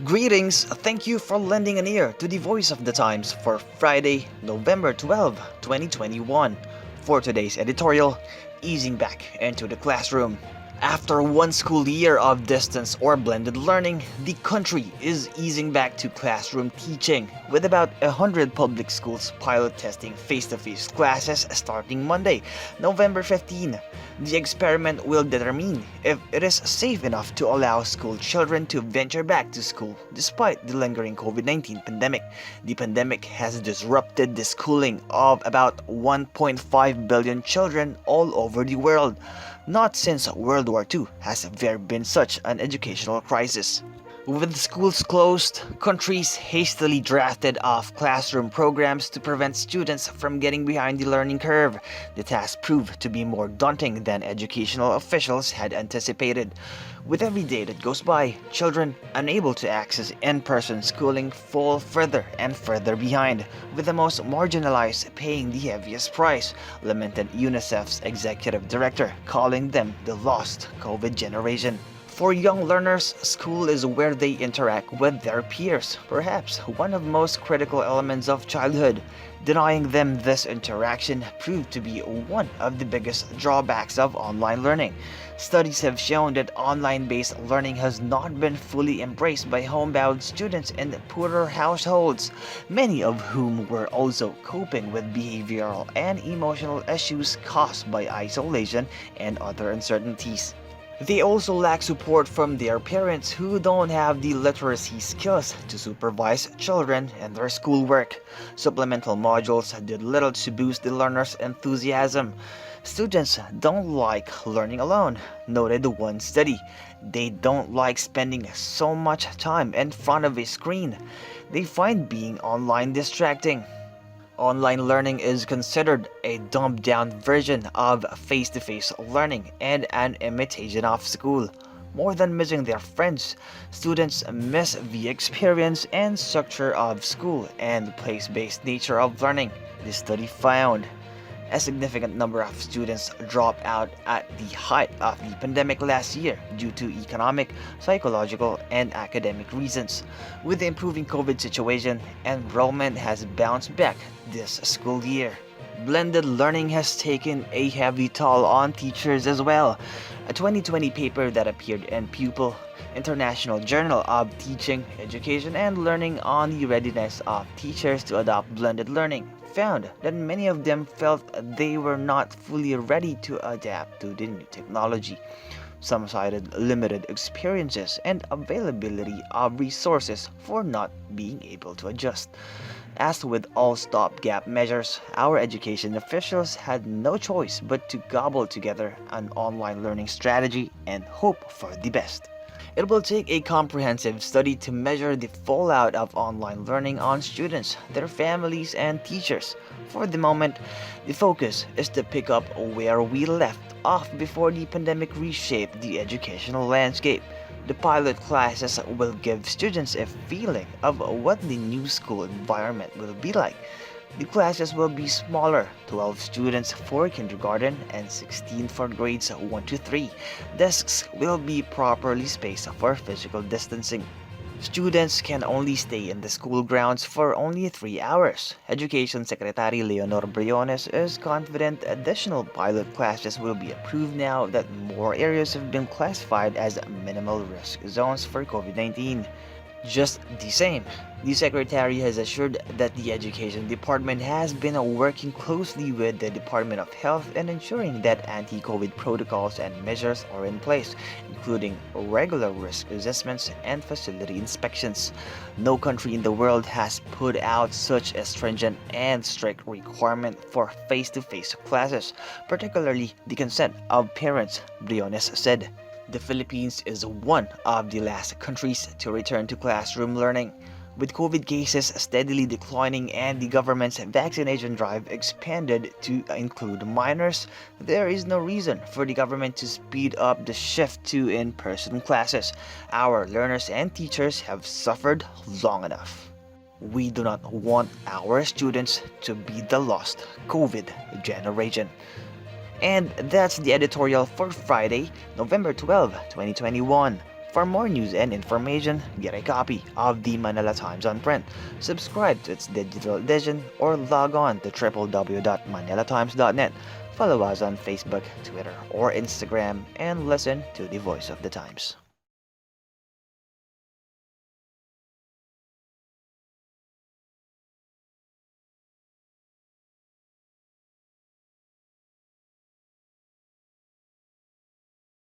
Greetings, thank you for lending an ear to the Voice of the Times for Friday, November 12, 2021. For today's editorial, easing back into the classroom. After one school year of distance or blended learning, the country is easing back to classroom teaching, with about 100 public schools pilot testing face-to-face classes starting Monday, November 15. The experiment will determine if it is safe enough to allow school children to venture back to school despite the lingering COVID-19 pandemic. The pandemic has disrupted the schooling of about 1.5 billion children all over the world. Not since World War II has there been such an educational crisis. With schools closed, countries hastily drafted off classroom programs to prevent students from getting behind the learning curve. The task proved to be more daunting than educational officials had anticipated. With every day that goes by, children unable to access in-person schooling fall further and further behind, with the most marginalized paying the heaviest price, lamented UNICEF's executive director, calling them the lost COVID generation. For young learners, school is where they interact with their peers, perhaps one of the most critical elements of childhood. Denying them this interaction proved to be one of the biggest drawbacks of online learning. Studies have shown that online-based learning has not been fully embraced by homebound students in poorer households, many of whom were also coping with behavioral and emotional issues caused by isolation and other uncertainties. They also lack support from their parents who don't have the literacy skills to supervise children and their schoolwork. Supplemental modules did little to boost the learners' enthusiasm. Students don't like learning alone, noted one study. They don't like spending so much time in front of a screen. They find being online distracting. Online learning is considered a dumbed-down version of face-to-face learning and an imitation of school. More than missing their friends, students miss the experience and structure of school and place-based nature of learning, the study found. A significant number of students dropped out at the height of the pandemic last year due to economic, psychological, and academic reasons. With the improving COVID situation, enrollment has bounced back this school year. Blended learning has taken a heavy toll on teachers as well. A 2020 paper that appeared in Pupil, International Journal of Teaching, Education, and Learning on the readiness of teachers to adopt blended learning found that many of them felt they were not fully ready to adapt to the new technology. Some cited limited experiences and availability of resources for not being able to adjust. As with all stopgap measures, our education officials had no choice but to cobble together an online learning strategy and hope for the best. It will take a comprehensive study to measure the fallout of online learning on students, their families, and teachers. For the moment, the focus is to pick up where we left off before the pandemic reshaped the educational landscape. The pilot classes will give students a feeling of what the new school environment will be like. The classes will be smaller, 12 students for kindergarten and 16 for grades 1 to 3. Desks will be properly spaced for physical distancing. Students can only stay in the school grounds for only 3 hours. Education Secretary Leonor Briones is confident additional pilot classes will be approved now that more areas have been classified as minimal risk zones for COVID-19. Just the same, the Secretary has assured that the Education Department has been working closely with the Department of Health in ensuring that anti-COVID protocols and measures are in place, including regular risk assessments and facility inspections. No country in the world has put out such a stringent and strict requirement for face-to-face classes, particularly the consent of parents, Briones said. The Philippines is one of the last countries to return to classroom learning. With COVID cases steadily declining and the government's vaccination drive expanded to include minors, there is no reason for the government to speed up the shift to in-person classes. Our learners and teachers have suffered long enough. We do not want our students to be the lost COVID generation. And that's the editorial for Friday, November 12, 2021. For more news and information, get a copy of the Manila Times on print, subscribe to its digital edition, or log on to www.manilatimes.net. Follow us on Facebook, Twitter, or Instagram, and listen to the Voice of the Times.